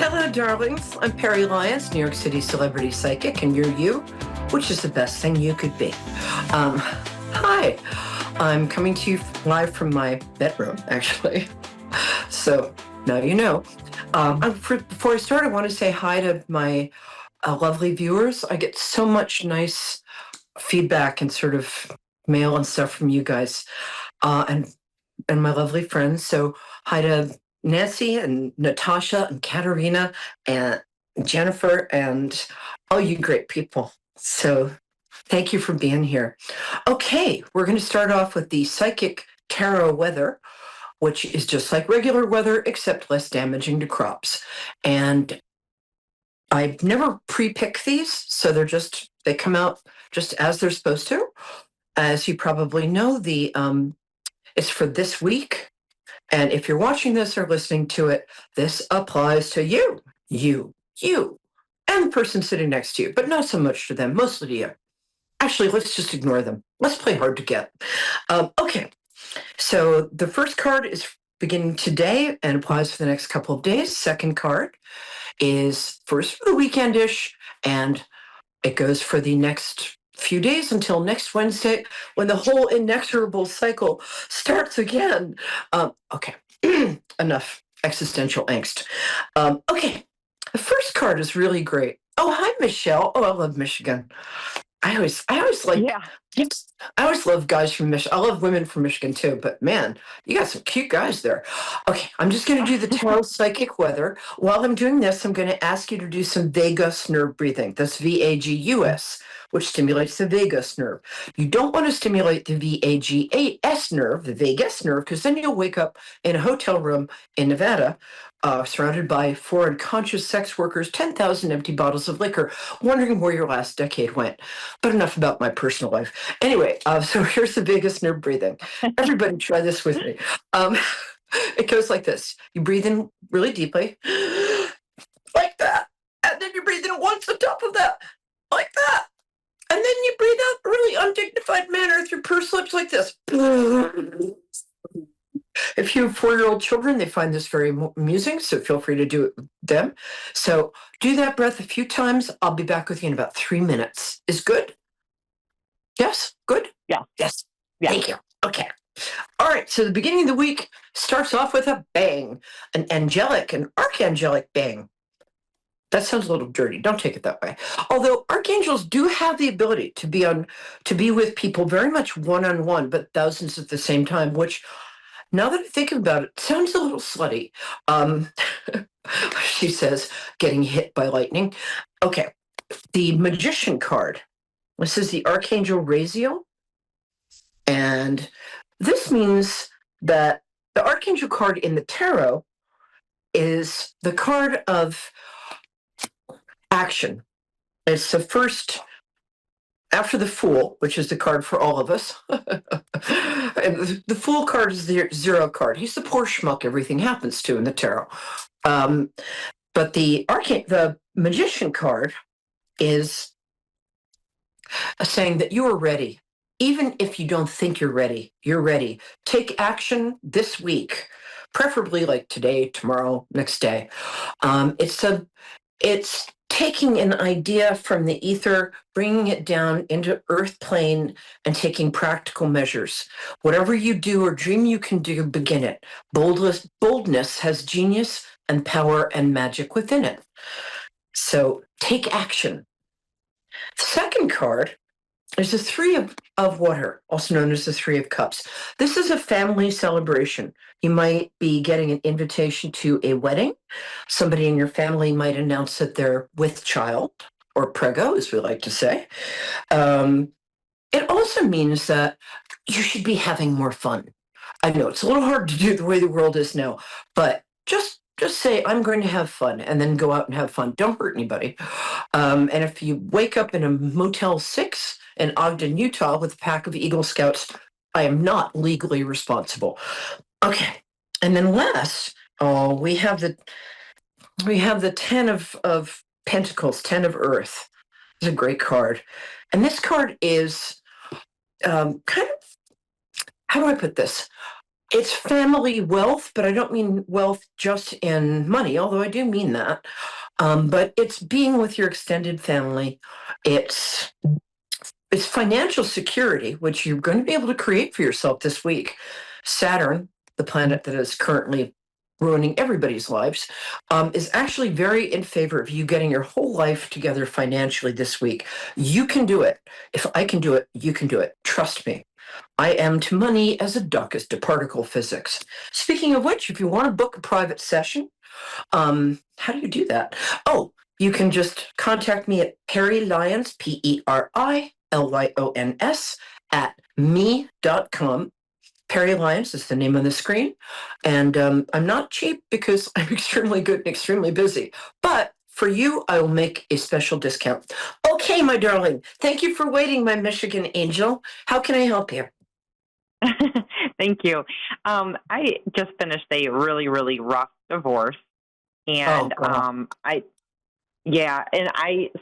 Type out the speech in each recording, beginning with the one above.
Hello, darlings. I'm Peri Lyons, New York City celebrity psychic, and you're you, which is the best thing you could be. Hi, I'm coming to you live from my bedroom, actually. So now you know. Before I start, I want to say hi to my lovely viewers. I get so much nice feedback and sort of mail and stuff from you guys, and my lovely friends. So hi to Nancy and Natasha and Katerina and Jennifer and all you great people. So thank you for being here. Okay, we're going to start off with the psychic tarot weather, which is just like regular weather, except less damaging to crops. And I never pre-pick these, so they come out just as they're supposed to. As you probably know, it's for this week. And if you're watching this or listening to it, this applies to you, and the person sitting next to you, but not so much to them, mostly to you. Actually, let's just ignore them. Let's play hard to get. Okay, so the first card is beginning today and applies for the next couple of days. Second card is first for the weekend-ish, and it goes for the next few days until next Wednesday when the whole inexorable cycle starts again. Okay, enough existential angst. Okay, the first card is really great. Oh, hi, Michelle. Oh, I love Michigan. I always like, Yeah. I always love guys from Michigan. I love women from Michigan too, but man, you got some cute guys there. Okay, I'm just going to do the tarot psychic weather. While I'm doing this, I'm going to ask you to do some vagus nerve breathing. That's VAGUS, which stimulates the vagus nerve. You don't want to stimulate the VAGAS nerve, the vagus nerve, because then you'll wake up in a hotel room in Nevada, surrounded by 4 unconscious sex workers, 10,000 empty bottles of liquor, wondering where your last decade went. But enough about my personal life. Anyway, so here's the vagus nerve breathing. Everybody try this with me. It goes like this. You breathe in really deeply, like that. And then you breathe in once on top of that, like that. And then you breathe out in a really undignified manner through pursed lips like this. If you have 4-year-old children, they find this very amusing, so feel free to do it with them. So do that breath a few times. I'll be back with you in about 3 minutes. Is good? Yes? Good? Yeah. Yes. Yeah. Thank you. Okay. All right. So the beginning of the week starts off with a bang, an archangelic bang. That sounds a little dirty. Don't take it that way. Although archangels do have the ability to be with people very much one-on-one, but thousands at the same time, which now that I think about it, sounds a little slutty. She says, getting hit by lightning. Okay, the magician card. This is the Archangel Raziel. And this means that the Archangel card in the tarot is the card of action. It's the first after the Fool, which is the card for all of us. And the Fool card is the 0 card. He's the poor schmuck everything happens to in the tarot. But the Magician card is saying that you are ready. Even if you don't think you're ready, you're ready. Take action this week, preferably like today, tomorrow, next day. It's taking an idea from the ether, bringing it down into earth plane, and taking practical measures. Whatever you do or dream you can do, begin it. Boldness has genius and power and magic within it. So take action. The second card is the 3 of water, also known as the 3 of cups. This is a family celebration. You might be getting an invitation to a wedding. Somebody in your family might announce that they're with child, or preggo, as we like to say. It also means that you should be having more fun. I know it's a little hard to do the way the world is now, but just say, I'm going to have fun, and then go out and have fun. Don't hurt anybody. And if you wake up in a Motel 6 in Ogden, Utah, with a pack of Eagle Scouts, I am not legally responsible. Okay, and then last, we have the 10 of Pentacles, 10 of Earth. It's a great card, and this card is kind of, how do I put this? It's family wealth, but I don't mean wealth just in money, although I do mean that. But it's being with your extended family. It's it's financial security, which you're going to be able to create for yourself this week. Saturn, the planet that is currently ruining everybody's lives, is actually very in favor of you getting your whole life together financially this week. You can do it. If I can do it, you can do it. Trust me. I am to money as a duck is to particle physics. Speaking of which, if you want to book a private session, how do you do that? Oh, you can just contact me at Peri Lyons, PeriLyons, at me.com. Peri Lyons is the name on the screen. And I'm not cheap because I'm extremely good and extremely busy. But for you, I will make a special discount. Okay, my darling. Thank you for waiting, my Michigan angel. How can I help you? Thank you. I just finished a really, really rough divorce, Oh, and God.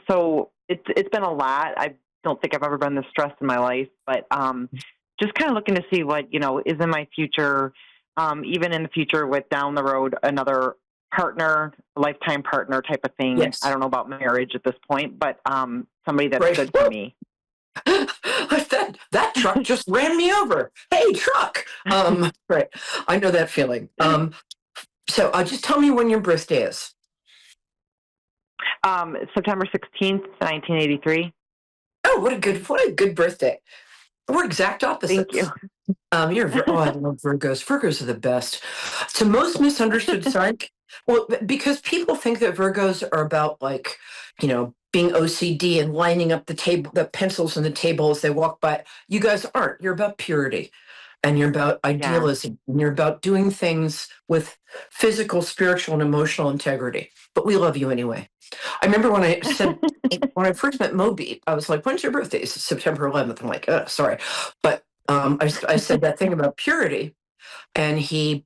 so it's been a lot. I don't think I've ever been this stressed in my life, but just kind of looking to see what is in my future, even in the future with down the road another partner, lifetime partner type of thing. I Yes. don't know about marriage at this point, but somebody that's Right. good for me. That truck just ran me over. Hey, truck. Right. I know that feeling. So just tell me when your birthday is. September 16th, 1983. Oh, what a good birthday. We're exact Thank you. opposites. I love Virgos. Virgos are the best. It's the most misunderstood sign. Well, because people think that Virgos are about like, being OCD and lining up the table, the pencils on the table as they walk by. You guys aren't. You're about purity, and you're about Yeah. idealism, and you're about doing things with physical, spiritual, and emotional integrity. But we love you anyway. I remember when I first met Moby, I was like, "When's your birthday?" It's September 11th. I'm like, "Oh, sorry," but I said that thing about purity, and he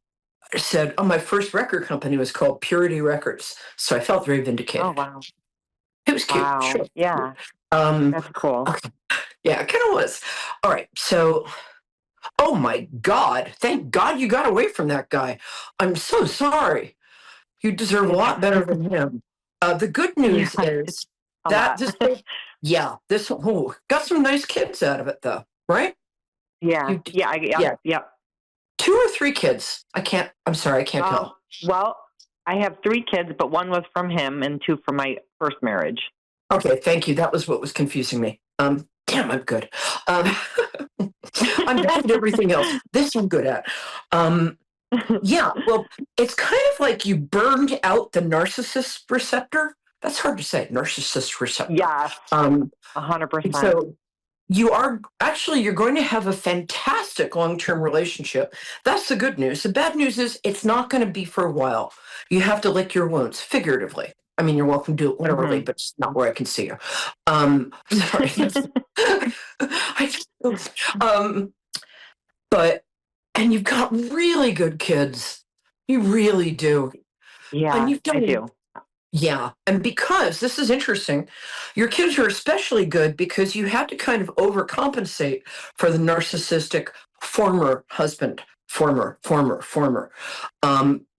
said, "Oh, my first record company was called Purity Records," so I felt very Oh, vindicated. wow. It was cute, Wow. sure. Yeah, Um, that's cool. okay, yeah, it kind of was. All right, so, oh my God, thank God you got away from that guy. I'm so sorry. You deserve a lot better than him. The good Yeah, news it's is a that lot. yeah, got some nice kids out of it though, right? Yeah, You, yeah, yep, yeah, yep. 2 or 3 kids. I'm sorry, I can't tell. Well, I have 3 kids, but one was from him and 2 from my first marriage. Okay, thank you. That was what was confusing me. Damn, I'm good. Um, I'm bad at everything else. This I'm good at. Um, yeah, well, it's kind of like you burned out the narcissist receptor. That's hard to say, narcissist receptor. Yes, Um, 100%. so you're going to have a fantastic long-term relationship. That's the good news. The bad news is it's not going to be for a while. You have to lick your wounds, figuratively. I mean, you're welcome to do it literally, Hmm. but it's not where I can see you. Sorry. I um, but and you've got really good kids. You really do. And Yeah, you've I done do. yeah. And because this is interesting, your kids are especially good because you had to kind of overcompensate for the narcissistic former husband,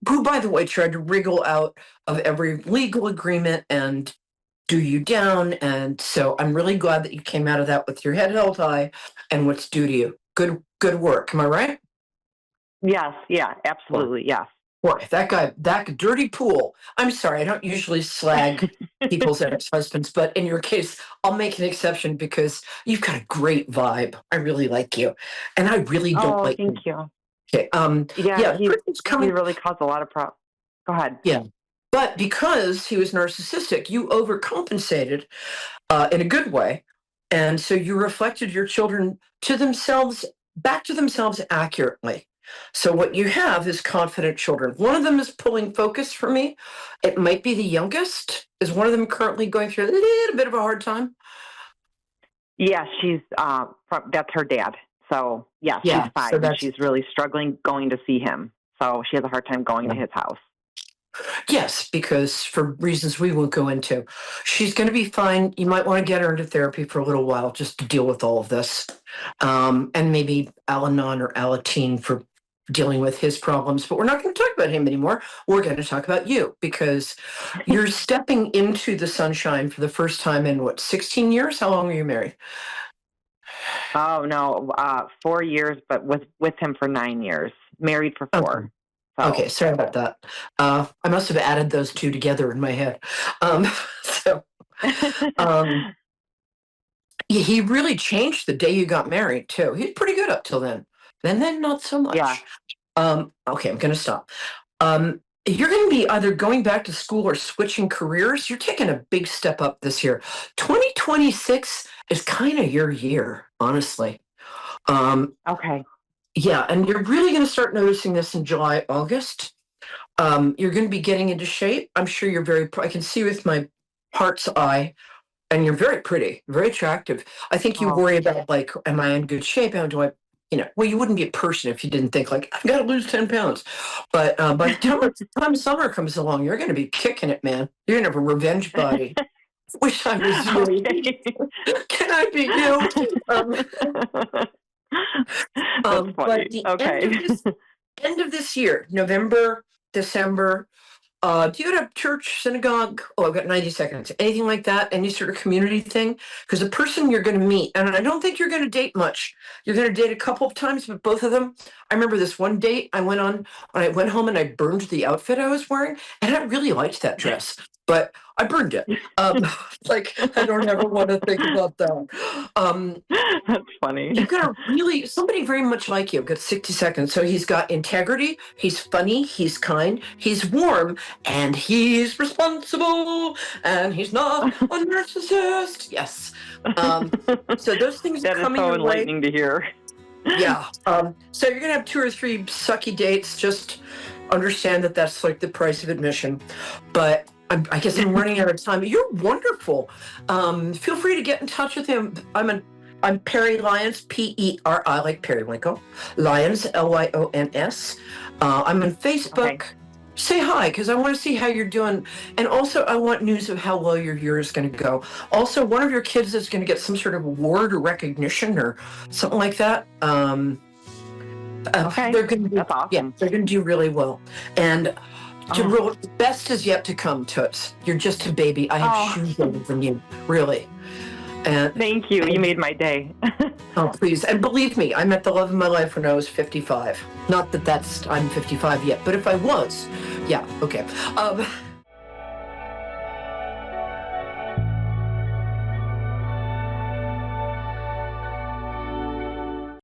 who, by the way, tried to wriggle out of every legal agreement and do you down. And so I'm really glad that you came out of that with your head held high and what's due to you. Good work. Am I right? Yes, yeah, Well, absolutely, yes. boy, that guy, that dirty pool. I'm sorry, I don't usually slag people's ex-husbands, but in your case, I'll make an exception because you've got a great vibe. I really like you, and I really don't Oh, like thank you. you. Okay, Yeah, yeah, the person's he coming. really caused a lot of Go ahead. Yeah, but because he was narcissistic, you overcompensated in a good way, and so you reflected your children to themselves, back to themselves accurately. So what you have is confident children. One of them is pulling focus for me. It might be the youngest. Is one of them currently going through a little bit of a hard time? Yeah, she's that's her dad. So yeah, she's Yeah. So 5 and that's she's really struggling going to see him. So she has a hard time going to yeah. his house. Yes, because for reasons we won't go into, she's going to be fine. You might want to get her into therapy for a little while just to deal with all of this, and maybe Al-Anon or Alateen for dealing with his problems, but we're not going to talk about him anymore. We're going to talk about you because you're stepping into the sunshine for the first time in what, 16 years? How long are you married? Oh no, 4 years, but with him for 9 years. Married for Okay. 4. Okay, So sorry about that. I must have added those two together in my head. Um, so um, he really changed the day you got married too. He's pretty good up till then. Then not so yeah. much. Okay, I'm going to stop. You're going to be either going back to school or switching careers. You're taking a big step up this year. 2026 is kind of your year, honestly. Okay. Yeah, and you're really going to start noticing this in July, August. You're going to be getting into shape. I'm sure you're I can see with my heart's eye, and you're very pretty, very attractive. I think you Oh, worry about, like, am I in good shape? How do I, well, you wouldn't be a person if you didn't think, like, I've got to lose 10 pounds. But by the time summer comes along, you're going to be kicking it, man. You're going to have a revenge body. Wish I was you. okay. Can I be you? That's But funny. the Okay. end of this year, November, December, do you go to church, synagogue? Oh, I've got 90 seconds. Anything like that? Any sort of community thing? Because the person you're going to meet, and I don't think you're going to date much. You're going to date a couple of times, but both of them. I remember this one date I went on when I went home and I burned the outfit I was wearing, and I really liked that dress, but I burned it. Like, I don't ever want to think about that. That's funny. You've got somebody very much like you. I've got 60 seconds. So he's got integrity, he's funny, he's kind, he's warm, and he's responsible, and he's not a narcissist. Yes. So those things are That is coming so your way. enlightening to hear. Yeah. So you're going to have 2 or 3 sucky dates. Just understand that that's like the price of admission. But I guess I'm running out of time. You're wonderful. Feel free to get in touch with him. I'm Peri Lyons, Peri, like periwinkle. Lyons, Lyons. I'm on Facebook. Okay. Say hi, because I want to see how you're doing. And also, I want news of how well your year is going to go. Also, one of your kids is going to get some sort of award or recognition or something like that. Okay. They're going to do, That's awesome. yeah, they're going to do really well. And the best is yet to come, Toots. You're just a baby. I have shoes older than you, really. And thank you. You made my day. oh, please. And believe me, I met the love of my life when I was 55. Not that I'm 55 yet, but if I was, yeah, okay.